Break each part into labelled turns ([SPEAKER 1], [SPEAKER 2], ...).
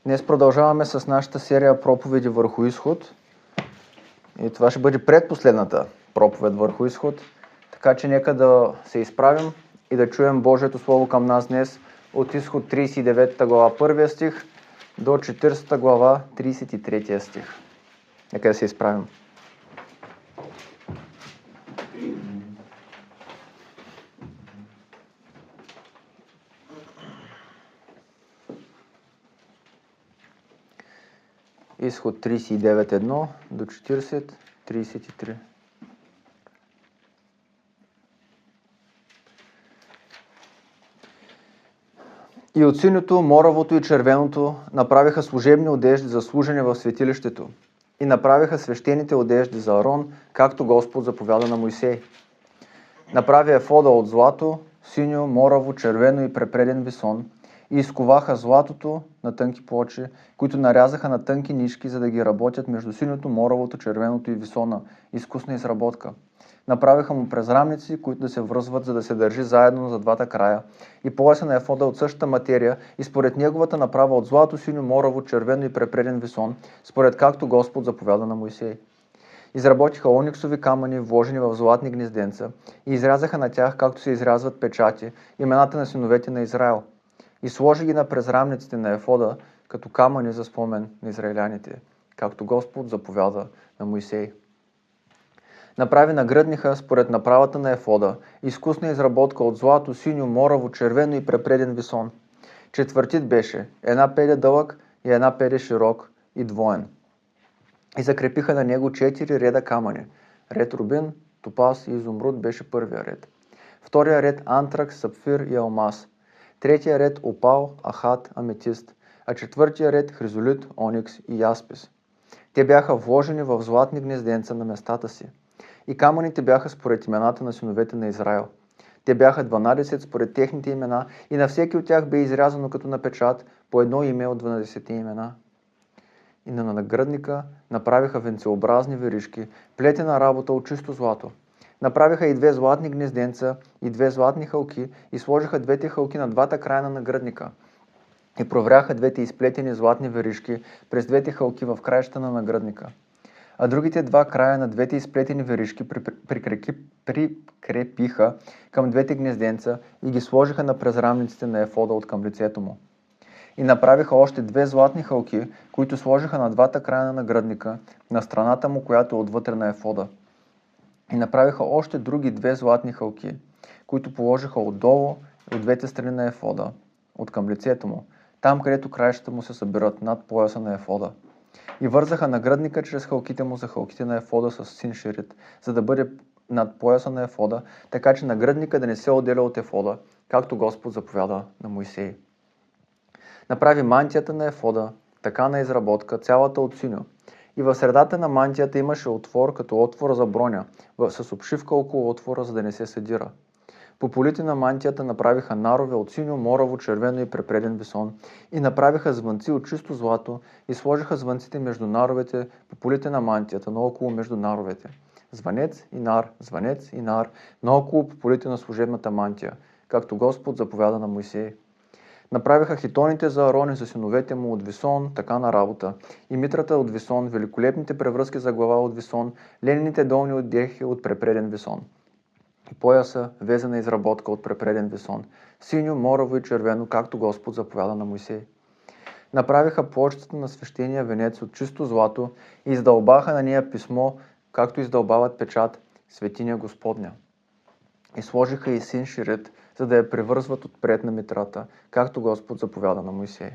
[SPEAKER 1] Днес продължаваме с нашата серия проповеди върху изход. И това ще бъде предпоследната проповед върху изход. Така че нека да се изправим и да чуем Божието Слово към нас днес от изход 39 глава 1 стих до 40 глава 33 стих. Нека да се изправим. Изход 39.1 до 40.33. И от синьото, моравото и червеното направиха служебни одежди за служене в светилището и направиха свещените одежди за Арон, както Господ заповяда на Мойсей. Направи ефода от злато, синьо, мораво, червено и препреден висон и изковаха златото на тънки плочи, които нарязаха на тънки нишки, за да ги работят между синьото, моравото, червеното и висона. Изкусна изработка. Направиха му презрамници, които да се връзват, за да се държи заедно за двата края, и пояса на ефода от същата материя и според неговата направа от злато, синьо, мораво, червено и препреден висон, според както Господ заповяда на Мойсей. Изработиха ониксови камъни, вложени в златни гнезденца, и изрязаха на тях, както се изрязват печати, имената на синовете на Израел. И сложи ги на презрамниците на ефода, като камъни за спомен на израиляните, както Господ заповяда на Мойсей. Направи нагръдниха според направата на ефода, изкусна изработка от злато, синьо, мораво, червено и препреден висон. Четвъртит беше, една педе дълъг и една педе широк и двоен. И закрепиха на него 4 реда камъни. Ред рубин, топаз и изумруд беше първия ред. Втория ред антракс, сапфир и алмаз. Третия ред опал, ахат, аметист. А четвъртия ред хризолит, оникс и яспис. Те бяха вложени в златни гнезденца на местата си. И камъните бяха според имената на синовете на Израел. Те бяха 12 според техните имена и на всеки от тях бе изрязано като на печат по едно име от 12 имена. И на нагръдника направиха венцеобразни веришки, плетена работа от чисто злато. Направиха и 2 златни гнезденца и 2 златни халки и сложиха 2 халки на двата края на нагръдника. И провряха 2 изплетени златни веришки през 2 халки в краищата на нагръдника. А другите 2 края на 2 изплетени веришки прикрепиха към 2 гнезденца и ги сложиха на презрамниците на ефода от към лицето му. И направиха още 2 златни халки, които сложиха на двата края на нагръдника, на страната му, която е отвътре на ефода. И направиха още други 2 златни халки, които положиха отдолу от 2 страни на ефода, от към лицето му, там където краищата му се събират над пояса на ефода. И вързаха нагръдника чрез халките му за халките на ефода с син ширит, за да бъде над пояса на ефода, така че нагръдника да не се отделя от ефода, както Господ заповяда на Мойсей. Направи мантията на ефода, така на изработка, цялата от синьо. И в средата на мантията имаше отвор, като отвора за броня, с обшивка около отвора, за да не се съдира. По полите на мантията направиха нарове от синьо, мораво, червено и препреден висон и направиха звънци от чисто злато и сложиха звънците между наровете по полите на мантията, наоколо между наровете. Звънец и нар, наоколо по полите на служебната мантия, както Господ заповяда на Мойсей. Направиха хитоните за Арон и за синовете му от висон, така на работа, и митрата от висон, великолепните превръзки за глава от висон, ленените долни отдехи от препреден висон. И пояса, везена изработка от препреден висон, синьо, мораво и червено, както Господ заповяда на Мойсей. Направиха плочицата на свещения венец от чисто злато и издълбаха на нея писмо, както издълбават печат, Светиня Господня. И сложиха и син ширит, за да я превързват отпред на митрата, както Господ заповяда на Мойсей.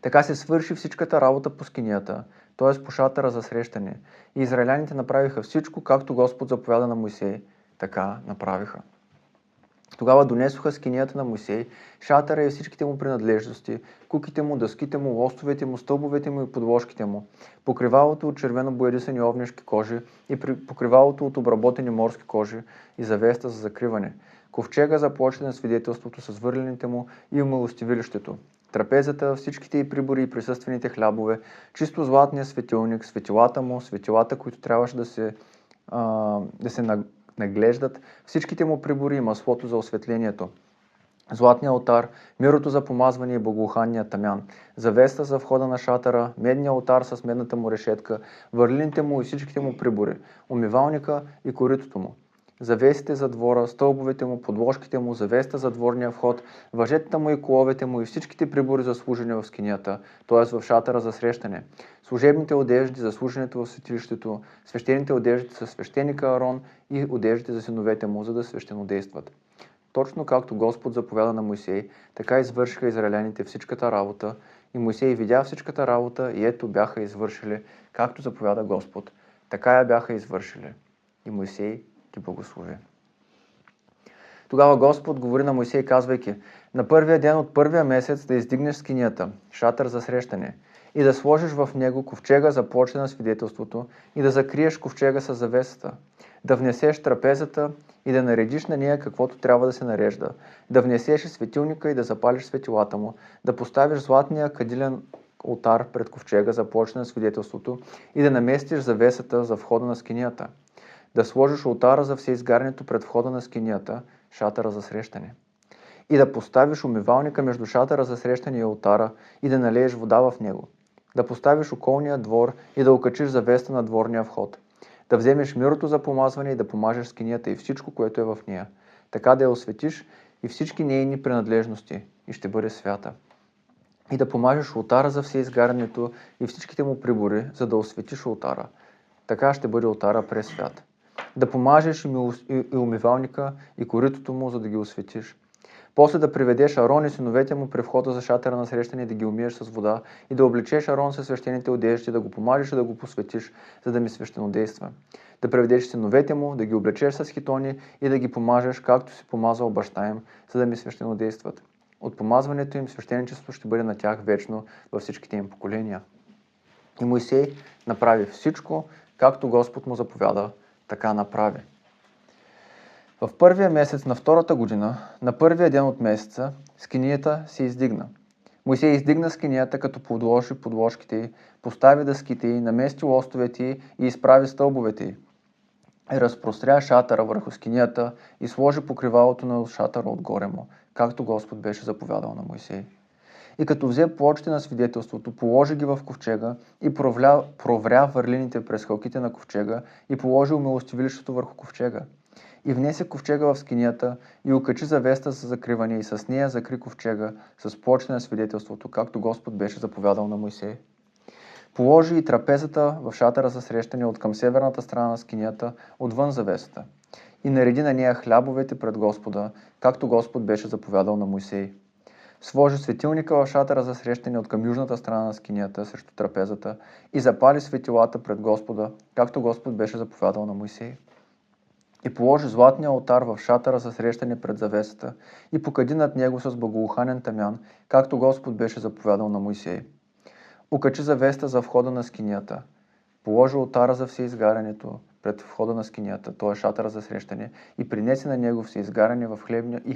[SPEAKER 1] Така се свърши всичката работа по скинията, т.е. по шатъра за срещане. И израиляните направиха всичко, както Господ заповяда на Мойсей, така направиха. Тогава донесоха скинията на Мойсей, шатъра и всичките му принадлежности, куките му, дъските му, лостовете му, стълбовете му и подложките му, покривалото от червено боядисани овнешки кожи и покривалото от обработени морски кожи и завеста за закриване, ковчега за плочите на свидетелството с върлените му и умилостивилището, трапезата, всичките й прибори и присъствените хлябове, чисто златния светилник, светилата му, светилата, които трябваше да се наглеждат, всичките му прибори и маслото за осветлението, златния алтар, мирото за помазване и благоуханния тамян, завеста за входа на шатъра, медния алтар с медната му решетка, върлините му и всичките му прибори, умивалника и коритото му, завесите за двора, стълбовете му, подложките му, завеста за дворния вход, въжетата му и коловете му и всичките прибори за служене в скинията, т.е. в шатъра за срещане, служебните одежди за служенето в светилището, свещените одежди със свещеника Арон и одеждите за синовете му, за да свещенодействат. Точно както Господ заповяда на Мойсей, така извършиха израеляните всичката работа, и Мойсей видя всичката работа, и ето бяха извършили, както заповяда Господ, така я бяха извършили. И Мойсей ги благослови. Тогава Господ говори на Мойсей, казвайки: на първия ден от първия месец да издигнеш скинията, шатър за срещане, и да сложиш в него ковчега за почта на свидетелството, и да закриеш ковчега с завесата, да внесеш трапезата и да наредиш на нея каквото трябва да се нарежда, да внесеш светилника и да запалиш светилата му, да поставиш златния кадилен олтар пред ковчега за почта на свидетелството и да наместиш завесата за входа на скинията, да сложиш олтара за всеизгарянето пред входа на скинията, шатъра за срещане, и да поставиш умивалника между шатъра за срещане и олтара и да налееш вода в него, да поставиш околния двор и да окачиш завеста на дворния вход, да вземеш мирото за помазване и да помажеш скинията и всичко, което е в нея, така да я осветиш и всички нейни принадлежности, и ще бъде свята. И да помажеш олтара за всеизгарянето и всичките му прибори, за да осветиш олтара, така ще бъде олтара пресвят. Да помажеш и умивалника и коритото му, за да ги осветиш. После да приведеш Арон и синовете му при входа за шатъра на срещане и да ги умиеш с вода и да облечеш Арон със свещените одежди, да го помажеш и да го посветиш, за да ми свещенодейства. Да приведеш синовете му, да ги облечеш с хитони и да ги помажеш, както си помазал баща им, за да ми свещенодействат. От помазването им свещеничеството ще бъде на тях вечно във всичките им поколения. И Мойсей направи всичко, както Господ му заповяда, така направи. В първия месец на втората година, на първия ден от месеца, скинията се издигна. Мойсей издигна скинията, като подложи подложките й, постави дъските й, намести лостовете й и изправи стълбовете й. И разпростря шатъра върху скинията и сложи покривалото на шатъра отгоре му, както Господ беше заповядал на Мойсей. И като взе плочите на свидетелството, положи ги в ковчега и провря върлините през хълките на ковчега и положи умилостивилището върху ковчега. И внесе ковчега в скинията и окачи завеста за закриване и с нея закри ковчега с плочите на свидетелството, както Господ беше заповядал на Мойсей. Положи и трапезата в шатъра за срещане от към северната страна на скинията, отвън завесата. И нареди на нея хлябовете пред Господа, както Господ беше заповядал на Мойсей. Сложи светилника в шатъра за срещане от към южната страна на скинията срещу трапезата и запали светилата пред Господа, както Господ беше заповядал на Мойсей. И положи златния алтар в шатъра за срещане пред завесата и покади над него с благоуханен тамян, както Господ беше заповядал на Мойсей. Окачи завеста за входа на скинията. Положи алтара за всеизгарянето пред входа на скинията, т.е. шатъра за срещане, и принесе на него всеизгаряне в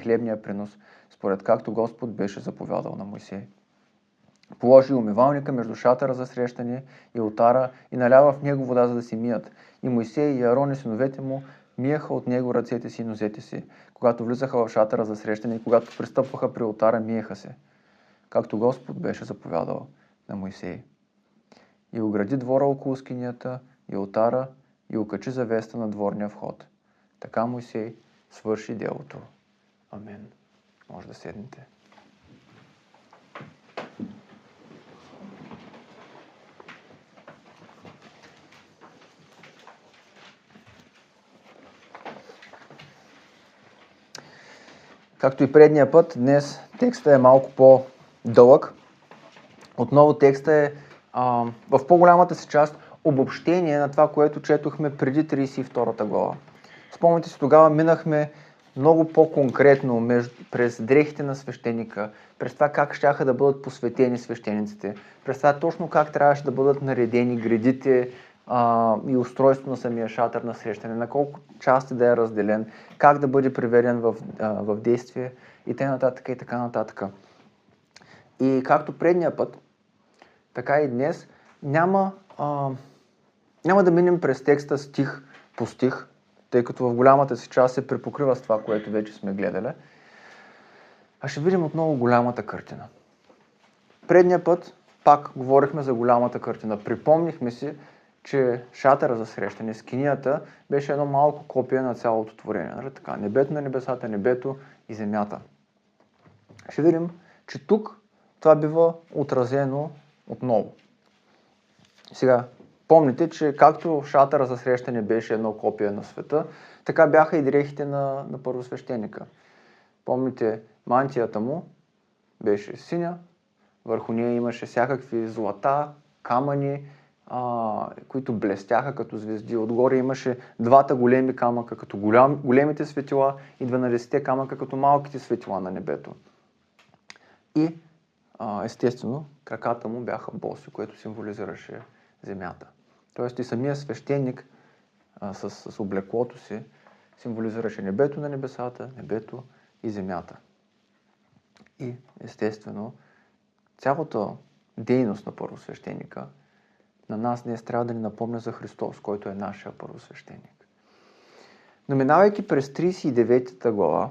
[SPEAKER 1] хлебния принос, според както Господ беше заповядал на Мойсей. Положи умивалника между шатъра за срещане и алтара и налява в него вода, за да си мият. И Мойсей и Арон и синовете му миеха от него ръцете си и нозете си, когато влизаха в шатъра за срещане и когато пристъпваха при алтара, миеха се, както Господ беше заповядал на Мойсей. И огради двора около скинията и алтара и окачи завеста на дворния вход. Така Мойсей свърши делото. Амен. Може да седнете. Както и предния път, днес текстът е малко по-дълъг. Отново текстът е в по-голямата си част обобщение на това, което четохме преди 32-та глава. Спомните си, тогава минахме много по-конкретно през дрехите на свещеника, през това как щяха да бъдат посветени свещениците, през това точно как трябваше да бъдат наредени гредите и устройство на самия шатър на срещане, на колко части да е разделен, как да бъде приведен в действие и т.н. и така нататък. И както предния път, така и днес няма да минем през текста стих по стих, тъй като в голямата си част се препокрива с това, което вече сме гледали. А ще видим отново голямата картина. Предния път пак говорихме за голямата картина. Припомнихме си, че шатъра за срещане, скинията, беше едно малко копие на цялото творение. Нали така? Небето на небесата, небето и земята. Ще видим, че тук това бива отразено отново. Сега, помните, че както шатъра за срещане беше едно копие на света, така бяха и дрехите на първосвещеника. Помните, мантията му беше синя, върху нея имаше всякакви злата, камъни, които блестяха като звезди. Отгоре имаше двата големи камъка като големите светила и 12 камъка като малките светила на небето. И естествено, краката му бяха боси, което символизираше земята. Тоест и самия свещеник с облеклото си символизираше небето на небесата, небето и земята. И естествено, цялата дейност на първосвещеника на нас днес трябва да ни напомня за Христос, който е нашия първосвещеник. Но минавайки през 39 глава,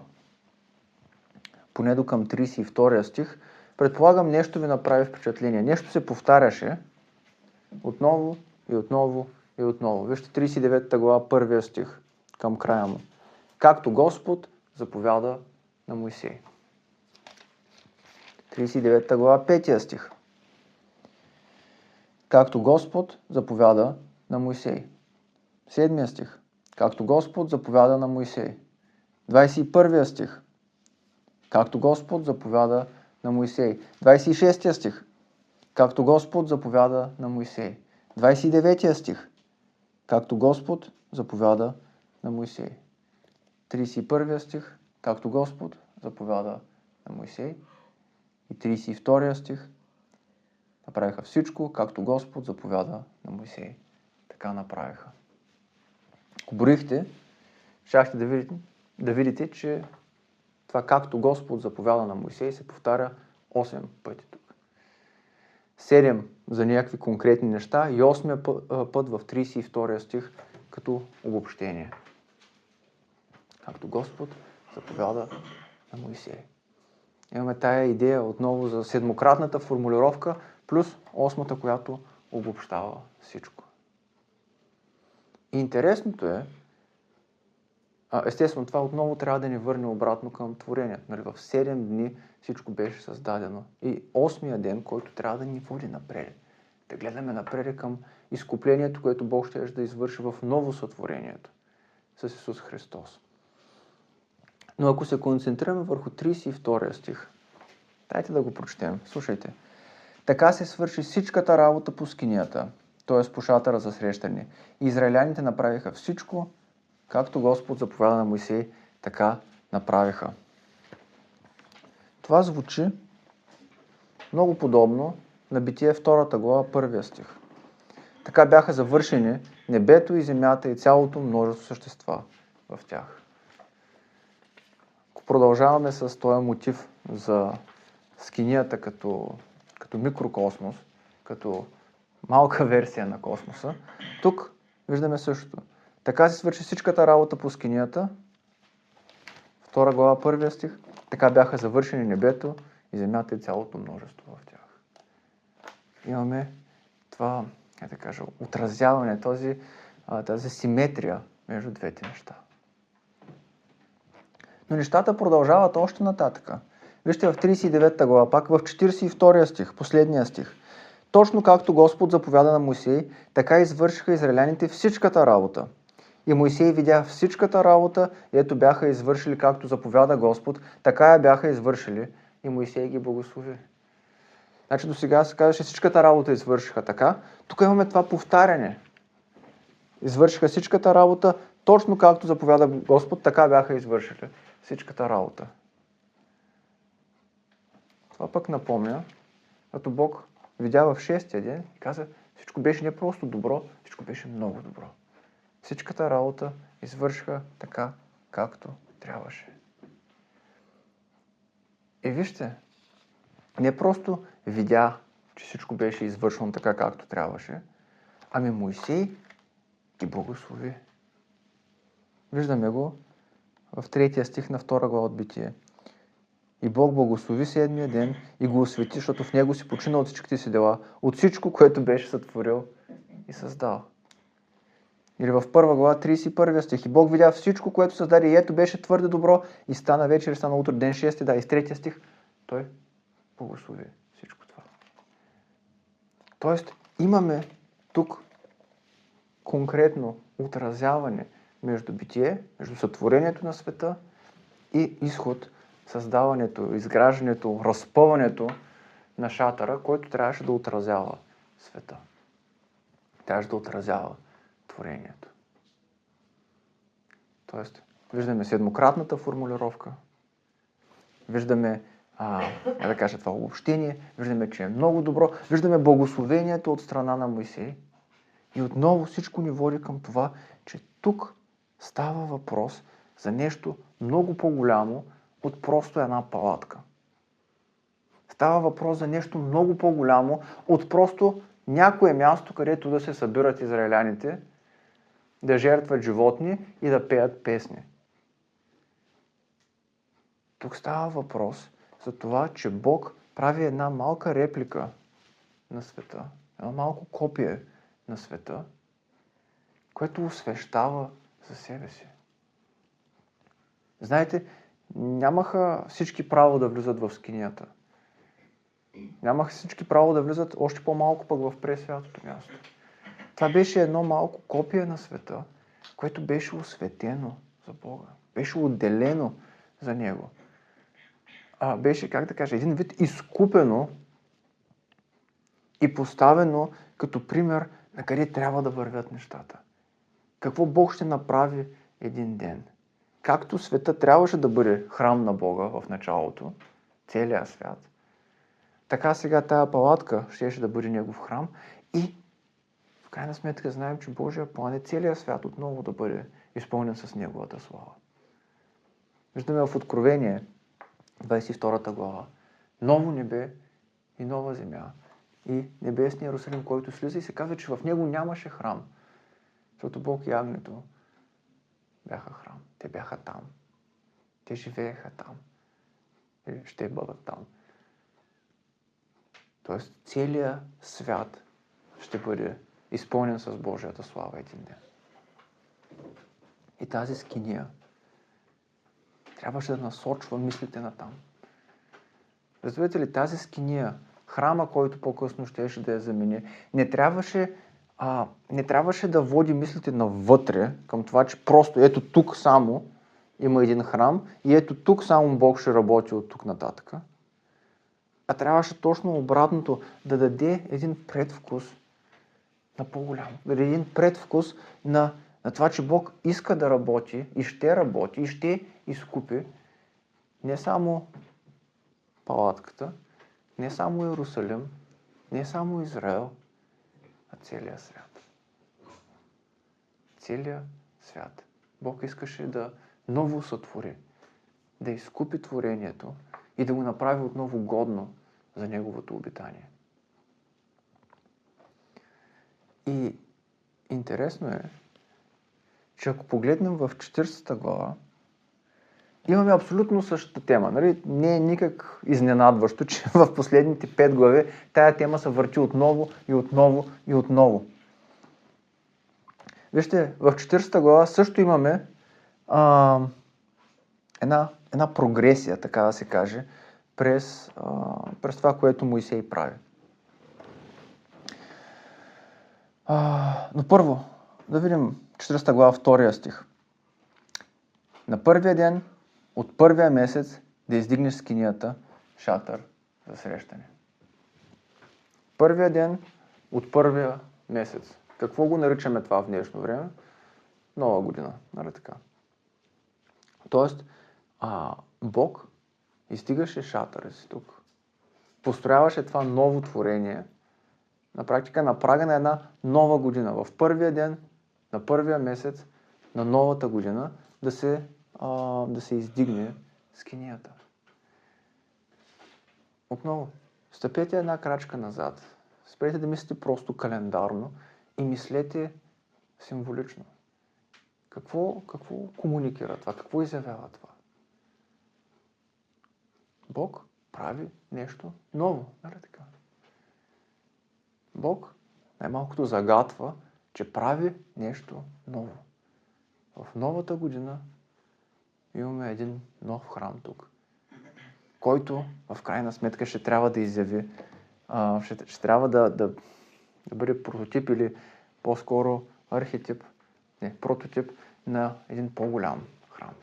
[SPEAKER 1] поне до към 32 стих, предполагам нещо ви направи впечатление. Нещо се повтаряше отново и отново и отново. Вижте 39 глава, първия стих към края му. Както Господ заповяда на Моисей. 39 глава, 5 стих. Както Господ заповяда на Моисей. 7 стих. Както Господ заповяда на Моисей. 21 стих. Както Господ заповяда на Моисей. 26 стих. Както Господ заповяда на Моисей. 29 стих. Както Господ заповяда на Моисей. 31 стих. Както Господ заповяда на Моисей. И 32 стих. Направиха всичко, както Господ заповяда на Моисей. Така направиха. Ако борихте, щяхте да видите, че това както Господ заповяда на Моисей се повтаря 8 пъти тук. 7 за някакви конкретни неща и 8 път в 32 стих като обобщение. Както Господ заповяда на Моисей. Имаме тая идея отново за седмократната формулировка плюс 8-та, която обобщава всичко. И интересното е, естествено това отново трябва да ни върне обратно към творението. Нали? В 7 дни всичко беше създадено. И 8-я ден, който трябва да ни води напред. Да гледаме напред към изкуплението, което Бог ще да извърши в ново сътворението с Исус Христос. Но ако се концентрираме върху 32 стих, дайте да го прочетем. Слушайте. Така се свърши всичката работа по скинията, т.е. по шатъра за срещане. И израиляните направиха всичко, както Господ заповяда на Моисей, така направиха. Това звучи много подобно на Битие 2 глава, 1 стих. Така бяха завършени небето и земята и цялото множество същества в тях. Ако продължаваме с този мотив за скинията като микрокосмос, като малка версия на космоса, тук виждаме същото. Така се свърши всичката работа по скинията, 2 глава, 1 стих, така бяха завършени небето и земята и цялото множество в тях. Имаме това, отразяване, тази симетрия между двете неща. Но нещата продължават още нататъка. Вижте в 39 глава, пак в 42 стих, последния стих. Точно както Господ заповяда на Моисей, така извършиха израиляните всичката работа. И Моисей видя всичката работа, и ето бяха извършили както заповяда Господ, така я бяха извършили и Моисей ги благослови. Значи до сега се казваше всичката работа извършиха така. Тук имаме това повтаряне. Извършиха всичката работа, точно както заповяда Господ, така бяха извършили всичката работа. Това пък напомня, като Бог видя в 6-я ден и каза, всичко беше не просто добро, всичко беше много добро. Всичката работа извършиха така, както трябваше. И вижте, не просто видя, че всичко беше извършено така, както трябваше, ами Моисей ги благослови. Виждаме го в 3 стих на 2 глава от Битие. И Бог благослови седмия ден и го освети, защото в него си почина от всичките си дела, от всичко, което беше сътворил и създал. Или в 1 глава 31 стих. И Бог видя всичко, което създаде и ето беше твърде добро и стана вечер и стана утро, ден 6, да, и с 3 стих той благослови всичко това. Тоест имаме тук конкретно отразяване между битие, между сътворението на света и изход, създаването, изграждането, разпъването на шатъра, който трябваше да отразява света. Трябваше да отразява творението. Тоест, виждаме седмократната формулировка, виждаме да кажа това обобщение, виждаме, че е много добро, виждаме благословението от страна на Моисей и отново всичко ни води към това, че тук става въпрос за нещо много по-голямо от просто една палатка. Става въпрос за нещо много по-голямо от просто някое място, където да се събират израеляните, да жертват животни и да пеят песни. Тук става въпрос за това, че Бог прави една малка реплика на света, едно малко копие на света, което освещава за себе си. Знаете, нямаха всички право да влизат в скинията. Нямаха всички право да влизат още по-малко пък в пресвятото място. Това беше едно малко копие на света, което беше осветено за Бога. Беше отделено за Него. Беше, как да кажа, един вид изкупено и поставено като пример на къде трябва да вървят нещата. Какво Бог ще направи един ден. Както света трябваше да бъде храм на Бога в началото, целият свят, така сега тая палатка щеше да бъде Негов храм и в крайна сметка знаем, че Божия план е целият свят отново да бъде изпълнен с Неговата слава. Виждаме в Откровение, 22 глава, ново небе и нова земя и небесния Иерусалим, който слиза и се казва, че в него нямаше храм, защото Бог и агнето бяха храм. Те бяха там. Те живееха там. Или ще бъдат там. Тоест целият свят ще бъде изпълнен с Божията слава един ден. И тази скиния трябваше да насочва мислите на там. Разбирате ли, тази скиния, храма, който по-късно щеше да я замени, не трябваше да води мислите навътре, към това, че просто ето тук само има един храм и ето тук само Бог ще работи от тук нататък. А трябваше точно обратното, да даде един предвкус на по-голямо. Да даде един предвкус на това, че Бог иска да работи и ще изкупи не само палатката, не само Иерусалим, не само Израел, а целия свят. Целият свят. Бог искаше да ново сътвори, да изкупи творението и да го направи отново годно за Неговото обитание. И интересно е, че ако погледнем в 40 глава, имаме абсолютно същата тема. Нали? Не е никак изненадващо, че в последните 5 глави тая тема се върти отново и отново и отново. Вижте, в 40 глава също имаме една прогресия, така да се каже, през това, което Моисей прави. Но първо, да видим 40 глава, 2 стих. На първия ден от първия месец да издигнеш скинията, шатър за срещане. Първия ден от първия месец. Какво го наричаме това в днешно време? Нова година, нали така? Тоест, Бог издигаше шатъра си тук. Построяваше това ново творение, на практика на прага на една нова година. В първия ден, на първия месец, на новата година, да се издигне скинията. Отново, стъпете една крачка назад. Спрете да мислите просто календарно и мислете символично. Какво комуникира това? Какво изявява това? Бог прави нещо ново. Нали така? Бог най-малкото загатва, че прави нещо ново. В новата година имаме един нов храм тук, който в крайна сметка ще трябва да изяви, ще трябва да бъде прототип или по-скоро прототип на един по-голям храм,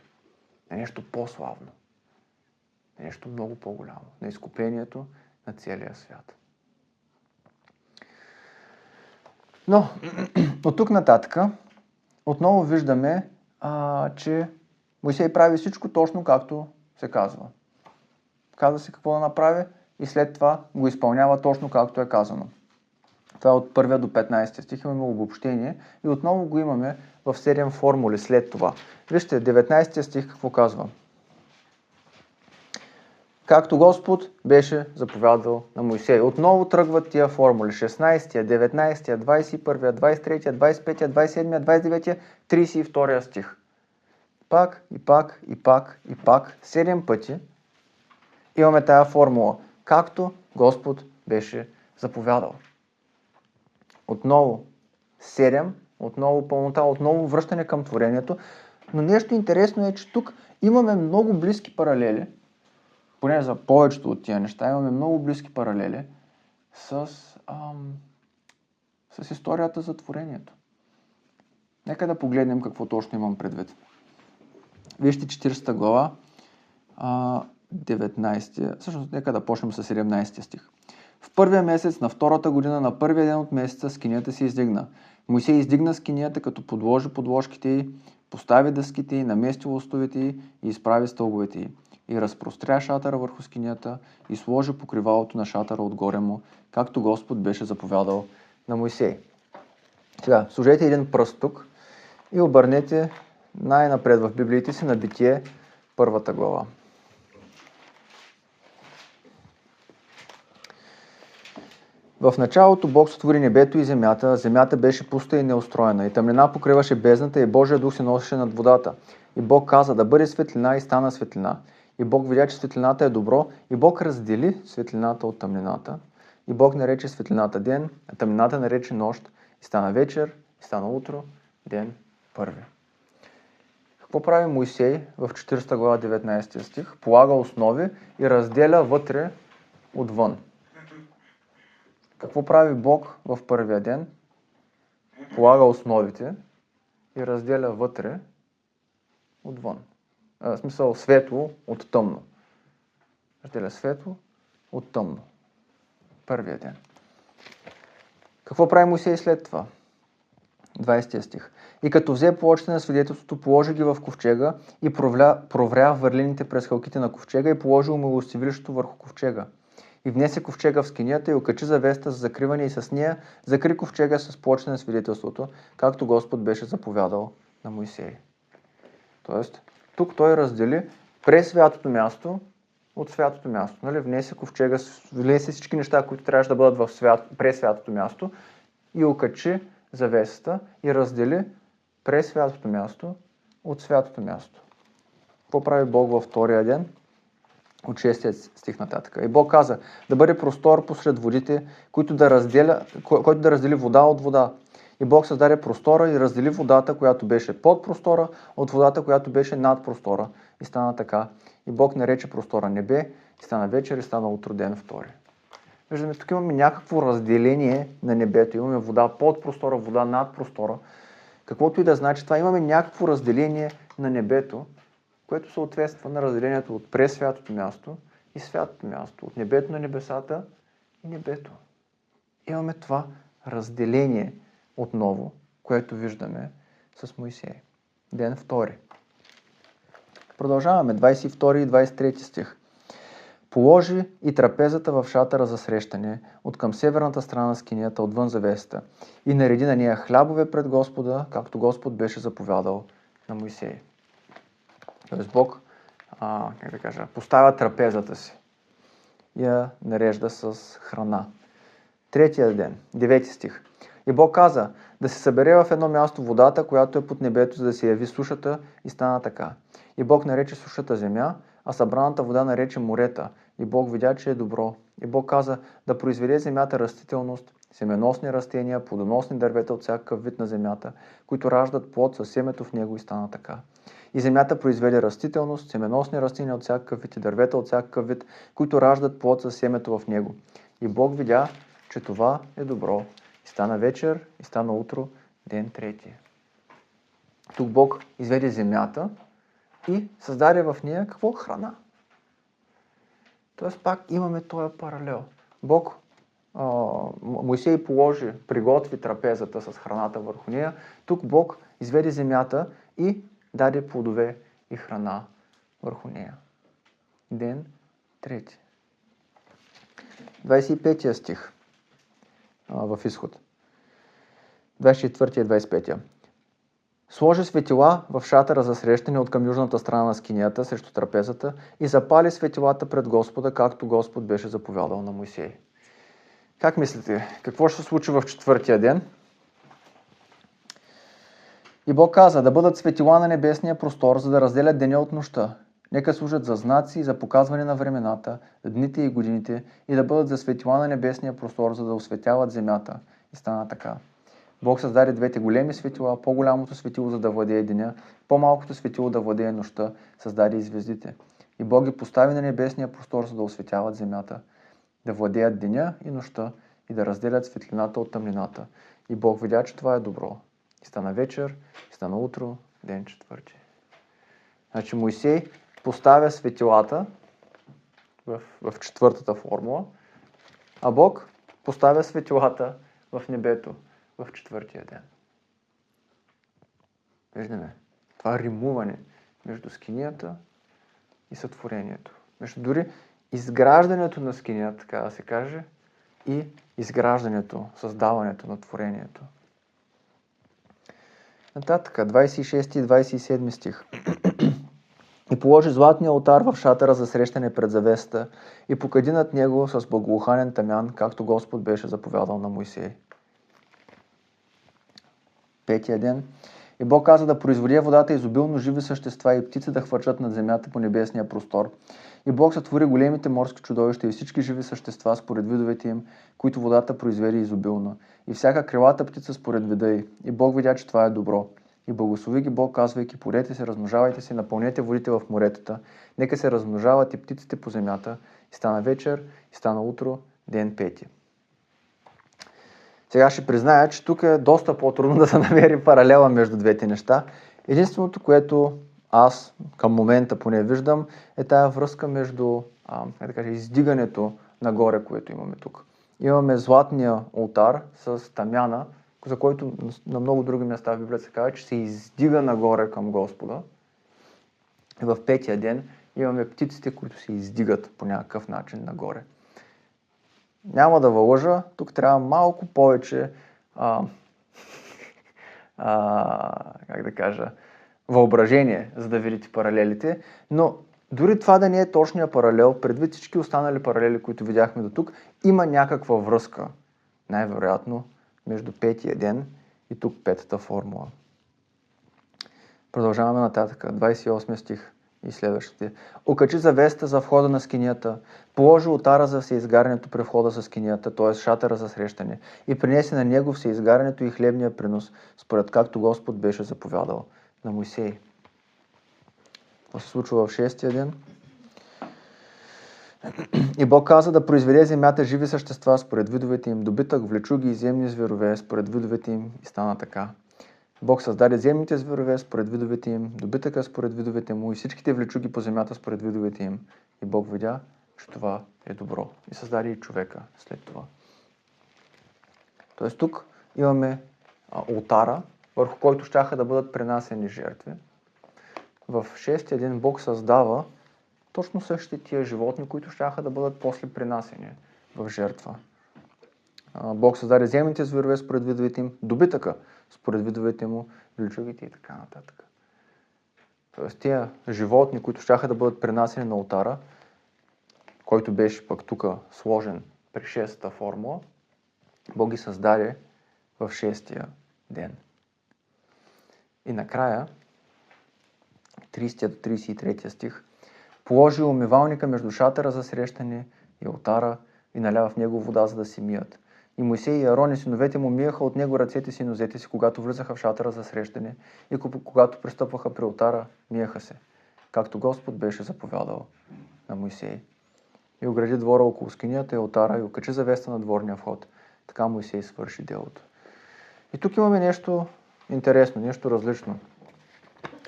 [SPEAKER 1] на нещо по-славно, на нещо много по-голямо, на изкуплението на целия свят. Но от тук нататък отново виждаме, че Мойсей прави всичко точно както се казва. Казва се какво да направи и след това го изпълнява точно както е казано. Това е от 1 до 15 стих, имаме обобщение и отново го имаме в 7 формули след това. Вижте, 19 стих какво казва. Както Господ беше заповядал на Мойсей. Отново тръгват тия формули. 16, 19, 21, 23, 25, 27, 29, 32 стих. Пак и пак и пак и пак 7 пъти имаме тая формула. Както Господ беше заповядал. Отново 7, отново пълнота, отново връщане към творението. Но нещо интересно е, че тук имаме много близки паралели, поне за повечето от тия неща, имаме много близки паралели с историята за творението. Нека да погледнем какво точно имам предвид. Вижте 40 глава, 19, всъщност нека да почнем с 17 стих. В първия месец на втората година, на първия ден от месеца, скинията се издигна. Мойсей издигна скинията, като подложи подложките й, постави дъските й, намести лостовете й и изправи стълбовете й. И разпростря шатъра върху скинията и сложи покривалото на шатъра отгоре му, както Господ беше заповядал на Мойсей. Сега, сложете един пръст тук и обърнете най-напред в Библиите си на Битие, 1 глава. В началото Бог сътвори небето и земята. Земята беше пуста и неустроена. И тъмнина покриваше бездната и Божия дух се носеше над водата. И Бог каза да бъде светлина и стана светлина. И Бог видя, че светлината е добро. И Бог раздели светлината от тъмнината. И Бог нарече светлината ден, а тъмнината нарече нощ. И стана вечер, и стана утро, ден първи. Какво прави Мойсей в 40 глава 19 стих? Полага основи и разделя вътре отвън. Какво прави Бог в първия ден? Полага основите и разделя вътре отвън. В смисъл светло от тъмно. Разделя светло от тъмно. Първия ден. Какво прави Мойсей след това? 20 стих. И като взе плочите на свидетелството, положи ги в ковчега и провря върлините през хълките на ковчега и положи умилостивилището върху ковчега. И внесе ковчега в скинията и окачи завеста за закриване и с нея закри ковчега с плочите на свидетелството, както Господ беше заповядал на Мойсей. Тоест, тук той раздели пресвятото място от святото място. Нали? Внесе ковчега, внесе всички неща, които трябваше да бъдат в пресвятото място и окачи завесата и раздели пресвятото място от святото място. Какво прави Бог във втория ден? От 6 стих нататък. И Бог каза да бъде простор посред водите, който да раздели вода от вода. И Бог създаде простора и раздели водата, която беше под простора, от водата, която беше над простора. И стана така. И Бог нарече простора небе, и стана вечер, и стана утро, ден втори. Виждаме, тук имаме някакво разделение на небето. Имаме вода под простора, вода над простора. Каквото и да значи това, имаме някакво разделение на небето, което съответства на разделението от пресвятото място и святото място, от небето на небесата и небето. Имаме това разделение отново, което виждаме с Мойсей. Ден втори. Продължаваме, 22 и 23 стих. Положи и трапезата в шатъра за срещане от към северната страна на скинията, отвън завесата, и нареди на нея хлябове пред Господа, както Господ беше заповядал на Мойсей. Тоест Бог, поставя трапезата си и я нарежда с храна. Третия ден, 9 стих. И Бог каза да се събере в едно място водата, която е под небето, за да се яви сушата, и стана така. И Бог нарече сушата земя, а събраната вода нарече морета. И Бог видя, че е добро. И Бог каза да произведе земята растителност, семеносни растения, плодоносни дървета от всякакъв вид на земята, които раждат плод със семето в него, и стана така. И земята произведе растителност, семеносни растения от всякакъв вид и дървета от всякакъв вид, които раждат плод със семето в него. И Бог видя, че това е добро. И стана вечер, и стана утро, ден трети. Тук Бог изведе земята и създаде в нея какво? Храна. Тоест пак имаме този паралел. Бог, Моисей приготви трапезата с храната върху нея. Тук Бог изведе земята и даде плодове и храна върху нея. Ден трети. 25 стих в Изход. 24 и 25. Сложи светила в шатъра за срещане от към южната страна на скинията срещу трапезата и запали светилата пред Господа, както Господ беше заповядал на Моисей. Как мислите? Какво ще се случи в четвъртия ден? И Бог каза да бъдат светила на небесния простор, за да разделят деня от нощта. Нека служат за знаци и за показване на времената, дните и годините, и да бъдат за светила на небесния простор, за да осветяват земята. И стана така. Бог създаде двете големи светила, по-голямото светило, за да владее деня, по-малкото светило да владее нощта, създаде и звездите. И Бог ги постави на небесния простор, за да осветяват земята, да владеят деня и нощта и да разделят светлината от тъмнината. И Бог видя, че това е добро. И стана вечер, и стана утро, ден четвърти. Значи Моисей поставя светилата в четвъртата формула, а Бог поставя светилата в небето в четвъртия ден. Виждаме, това римуване между скинията и сътворението. Между дори изграждането на скинията, така да се каже, и изграждането, създаването на творението. Нататък, 26 и 27 стих. И положи златния олтар в шатъра за срещане пред завесата и покади над него с благоуханен тамян, както Господ беше заповядал на Моисей. Петия ден. И Бог каза да произведе водата изобилно живи същества и птици да хвърчат над земята по небесния простор. И Бог сътвори големите морски чудовища и всички живи същества според видовете им, които водата произведе изобилно. И всяка крилата птица според вида й. И Бог видя, че това е добро. И благослови ги Бог, казвайки: плодете се, размножавайте се, напълнете водите в моретата, нека се размножават и птиците по земята. И стана вечер, и стана утро, ден пети. Сега ще призная, че тук е доста по-трудно да се намери паралела между двете неща. Единственото, което аз към момента поне виждам, е тая връзка между издигането нагоре, което имаме тук. Имаме златния олтар с тамяна, за който на много други места в Библията се казва, че се издига нагоре към Господа. И в петия ден имаме птиците, които се издигат по някакъв начин нагоре. Няма да вълъжа, тук трябва малко повече въображение, за да видите паралелите, но дори това да не е точния паралел, предвид всички останали паралели, които видяхме до тук, има някаква връзка, най-вероятно, между петия ден и тук петата формула. Продължаваме нататък, 28 стих и следващите. Окачи завеста за входа на скинията, положи олтара за всеизгарянето при входа за скинията, т.е. шатъра за срещане, и принесе на него всеизгарянето и хлебния принос, според както Господ беше заповядал на Моисей. Това се случва в шестия ден. И Бог каза да произведе земята живи същества според видовете им, добитък, влечуги и земни зверове според видовете им, и стана така. Бог създаде земните зверове според видовете им, добитъка според видовете му и всичките влечуги по земята според видовете им. И Бог видя, че това е добро. И създаде и човека след това. Тоест тук имаме олтара, върху който щяха да бъдат пренасени жертви. В шестия ден Бог създава точно същите тия животни, които щяха да бъдат после пренасени в жертва. Бог създаде земните зверове според видовете им, добитъка според видовете му, влечугите и така нататък. Тоест тия животни, които щяха да бъдат пренасени на олтара, който беше пък тук сложен при шестата формула, Бог ги създаде в шестия ден. И накрая, 30 до 33 стих, Положи умивалника между шатъра за срещане и олтара и налява в него вода, за да си мият. И Мойсей и Арон и синовете му миеха от него ръцете си и нозете си, когато влизаха в шатъра за срещане и когато пристъпваха при олтара, миеха се, както Господ беше заповядал на Мойсей. И огради двора около скинията и олтара и окачи завеста на дворния вход. Така Мойсей свърши делото. И тук имаме нещо интересно, нещо различно.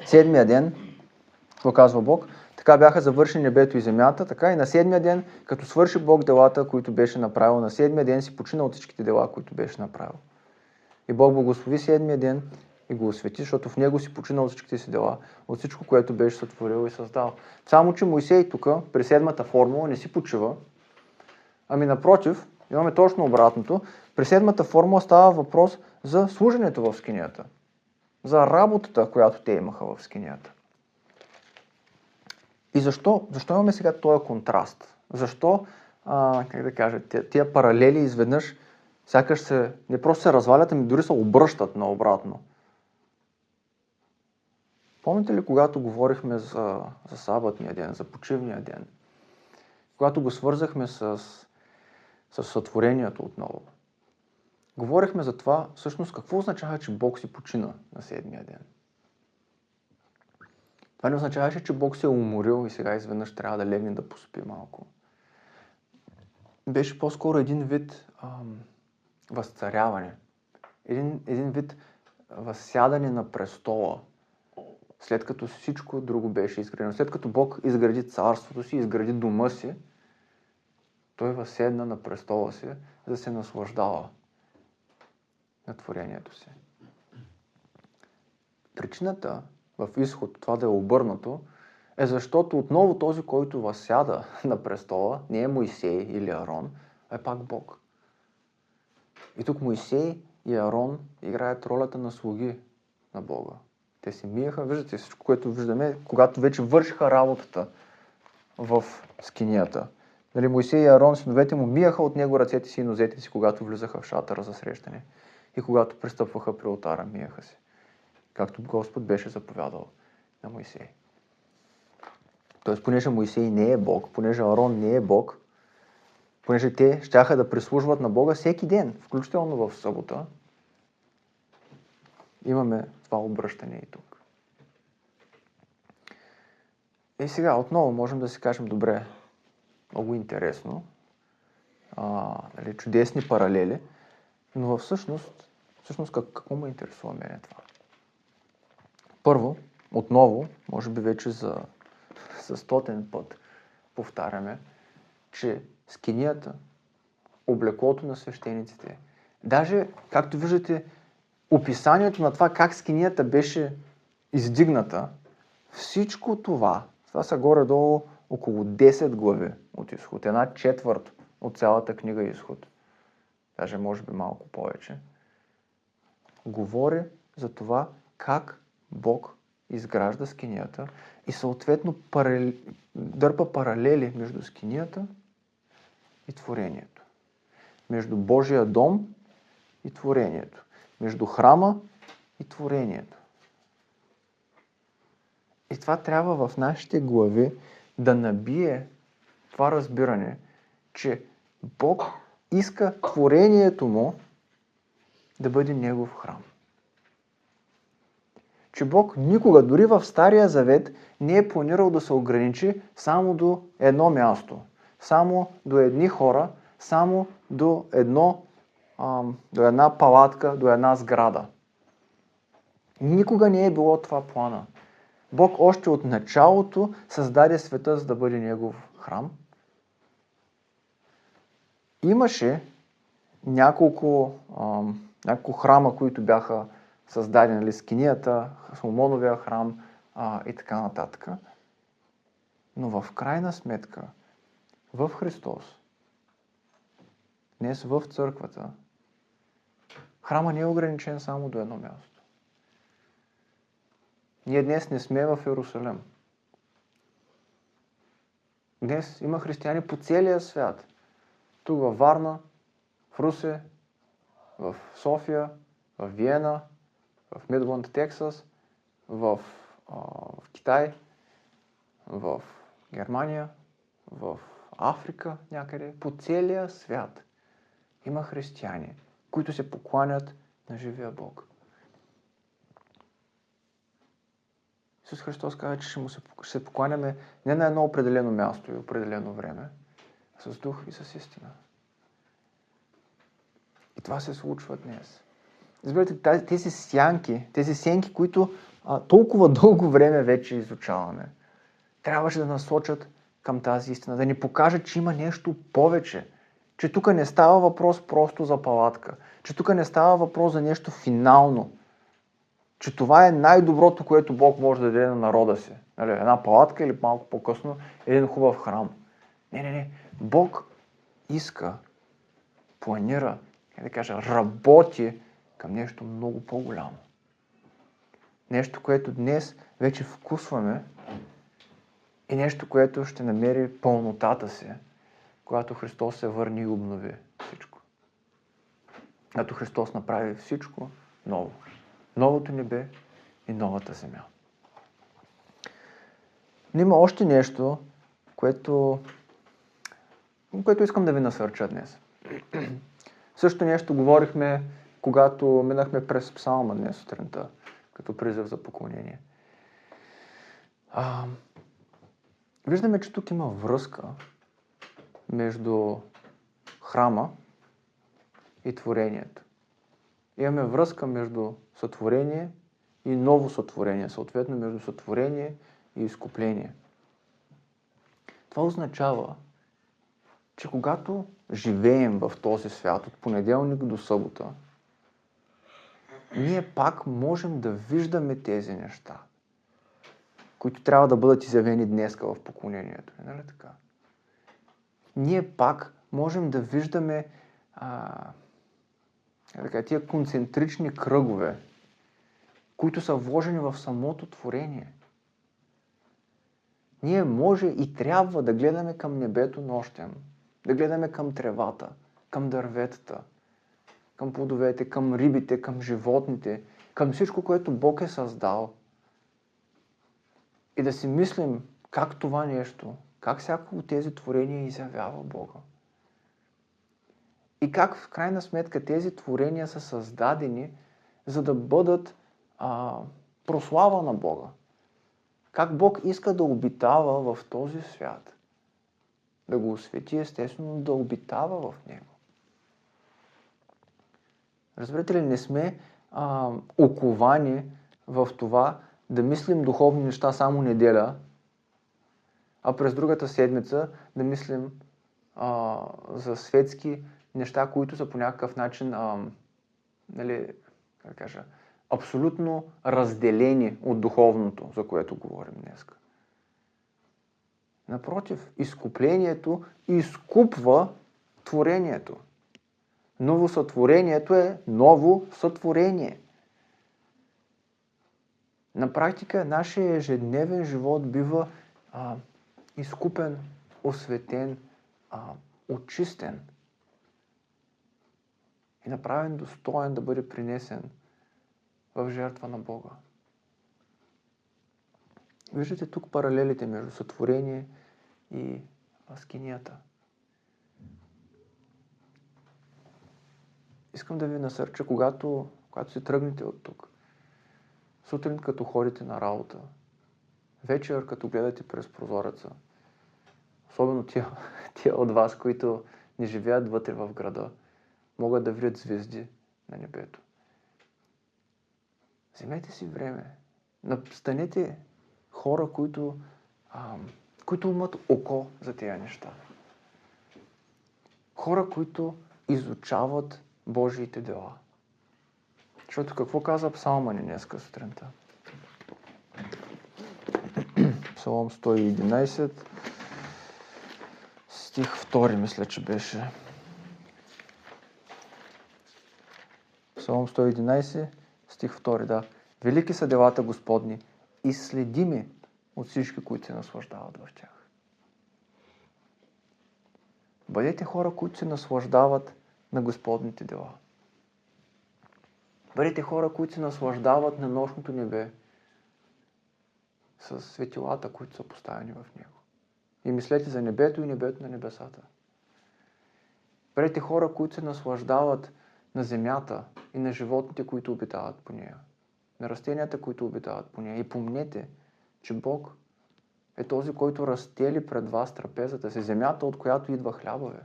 [SPEAKER 1] Седмия ден, какво казва Бог, така бяха завършени небето и земята, така и на седмия ден, като свърши Бог делата, които беше направил, на седмия ден си почина от всичките дела, които беше направил. И Бог благослови седмия ден и го освети, защото в него си почина от всичките си дела, от всичко, което беше сътворил и създал. Само, че Мойсей тук, при седмата формула, не си почива, ами напротив, имаме точно обратното. При седмата формула става въпрос за служенето в скинията, за работата, която те имаха в скинията. И защо имаме сега този контраст? Защо, тия паралели изведнъж сякаш не просто се развалят, ами дори се обръщат наобратно. Помните ли, когато говорихме за сабатния ден, за почивния ден? Когато го свързахме с сътворението отново. Говорихме за това, всъщност какво означава, че Бог си почина на седмия ден. Това не означаваше, че Бог се е уморил и сега изведнъж трябва да легне да поспи малко. Беше по-скоро един вид възцаряване. Един вид възсядане на престола. След като всичко друго беше изградено. След като Бог изгради царството си, изгради дома си, той възседна на престола си, за да се наслаждава на творението си. Причината в изход това да е обърнато е защото отново този, който възсяда на престола, не е Мойсей или Арон, а е пак Бог. И тук Мойсей и Арон играят ролята на слуги на Бога. Те се миеха, виждате всичко, което виждаме, когато вече вършиха работата в скинията. Нали, Мойсей и Арон, синовете му, миеха от него ръцете си и нозете си, когато влизаха в шатъра за срещане. И когато пристъпваха при олтара, миеха се. Както Господ беше заповядал на Мойсей. Тоест, понеже Мойсей не е Бог, понеже Арон не е Бог, понеже те щяха да прислужват на Бога всеки ден, включително в събота, имаме това обръщане и тук. И сега отново можем да си кажем, добре, много интересно, чудесни паралели, но всъщност какво ме интересува мене това? Първо, отново, може би вече за 100-тен път повтаряме, че скинията, облеклото на свещениците, даже, както виждате, описанието на това как скинията беше издигната, всичко това са горе-долу около 10 глави от Изход, 1/4 от цялата книга Изход, даже може би малко повече, говори за това как Бог изгражда скинията и съответно дърпа паралели между скинията и творението. Между Божия дом и творението. Между храма и творението. И това трябва в нашите глави да набие това разбиране, че Бог иска творението му да бъде Негов храм. Че Бог никога, дори в Стария Завет, не е планирал да се ограничи само до едно място, само до едни хора, само до една палатка, до една сграда. Никога не е било това плана. Бог още от началото създаде света, за да бъде Негов храм. Имаше няколко храма, които бяха създадени, скинията, Соломоновия храм и така нататък. Но в крайна сметка, в Христос, днес в църквата, храма не е ограничен само до едно място. Ние днес не сме в Йерусалим. Днес има християни по целия свят. Тук във Варна, в Русе, в София, в Виена, в Мидленд, Тексас, в Китай, в Германия, в Африка някъде, по целия свят има християни, които се покланят на живия Бог. Исус Христос каза, че ще се покланяме не на едно определено място и определено време, а с дух и с истина. И това се случва днес. Разбирате, тези сянки, които толкова дълго време вече изучаваме, трябваше да насочат към тази истина, да ни покажат, че има нещо повече, че тук не става въпрос просто за палатка, че тук не става въпрос за нещо финално, че това е най-доброто, което Бог може да даде на народа си. Нали, една палатка или малко по-късно един хубав храм. Не. Бог иска, планира, работи към нещо много по-голямо. Нещо, което днес вече вкусваме и нещо, което ще намери пълнотата си, когато Христос се върне и обнови всичко. Когато Христос направи всичко ново. Новото небе и новата земя. Но има още нещо, което искам да ви насърча днес. Също нещо говорихме, когато минахме през псалма днес сутринта, като призив за поклонение. Виждаме, че тук има връзка между храма и творението. Имаме връзка между сътворение и ново сътворение, съответно между сътворение и изкупление. Това означава, че когато живеем в този свят от понеделник до събота, ние пак можем да виждаме тези неща, които трябва да бъдат изявени днеска в поклонението. Нали така? Ние пак можем да виждаме тия концентрични кръгове, които са вложени в самото творение. Ние може и трябва да гледаме към небето нощем, да гледаме към тревата, към дърветата, към плодовете, към рибите, към животните, към всичко, което Бог е създал. И да си мислим как това нещо, как всяко от тези творения изявява Бога. И как в крайна сметка тези творения са създадени, за да бъдат прослава на Бога. Как Бог иска да обитава в този свят. Да го освети, естествено, да обитава в него. Разбирате ли, не сме оковани в това да мислим духовни неща само неделя, а през другата седмица да мислим за светски неща, които са по някакъв начин абсолютно разделени от духовното, за което говорим днес. Напротив, изкуплението изкупва творението. Ново сътворението е ново сътворение. На практика нашия ежедневен живот бива изкупен, осветен, очистен и направен достоен да бъде принесен в жертва на Бога. Виждате тук паралелите между сътворение и скинията. Искам да ви насърча, когато се тръгнете от тук, сутрин като ходите на работа, вечер като гледате през прозореца, особено тия от вас, които не живеят вътре в града, могат да видят звезди на небето. Вземете си време. Станете хора, които имат око за тези неща. Хора, които изучават Божиите дела. Защото какво каза псалма ни днеска сутринта? Псалом 111, стих 2, мисля, че беше. Псалом 111, стих 2, да. Велики са делата Господни и следими от всички, които се наслаждават в тях. Бъдете хора, които се наслаждават на Господните дела. Бъдете хора, които се наслаждават на нощното небе с светилата, които са поставени в него. И мислете за небето и небето на небесата. Бъдете хора, които се наслаждават на земята и на животните, които обитават по нея. На растенията, които обитават по нея. И помнете, че Бог е този, който разстели пред вас трапезата си, земята, от която идва хляба, бе.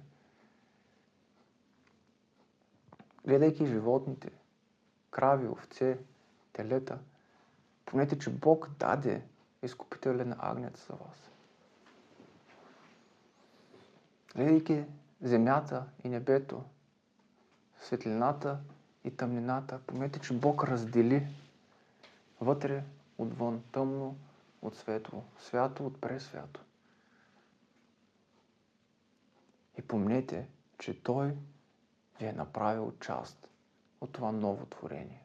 [SPEAKER 1] Гледайки животните, крави, овце, телета, помнете, че Бог даде изкупителен агнец за вас. Гледайки земята и небето, светлината и тъмнината, помнете, че Бог раздели вътре, отвън, тъмно от светло, свято от пресвято. И помнете, че Той ви е направил част от това ново творение.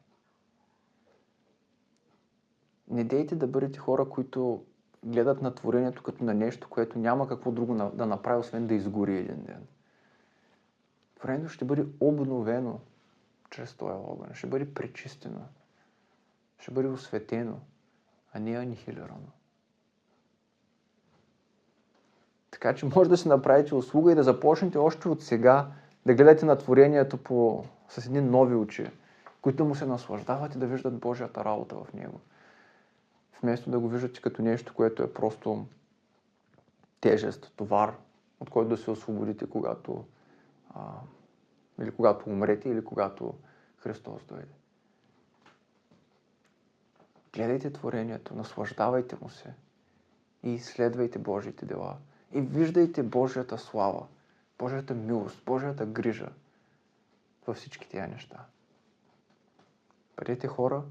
[SPEAKER 1] Не дейте да бъдете хора, които гледат на творението като на нещо, което няма какво друго да направи, освен да изгори един ден. Творението ще бъде обновено чрез този огън, ще бъде пречистено, ще бъде осветено, а не анихилирано. Така че може да си направите услуга и да започнете още от сега да гледате на творението с едни нови очи, които му се наслаждават и да виждат Божията работа в него. Вместо да го виждате като нещо, което е просто тежест, товар, от който да се освободите, или когато умрете, или когато Христос дойде. Гледайте творението, наслаждавайте му се и изследвайте Божиите дела. И виждайте Божията слава, Божията милост, Божията грижа във всички тия неща. Бъдете хора,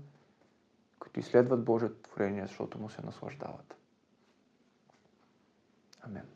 [SPEAKER 1] които изследват Божието творение, защото му се наслаждават. Амен.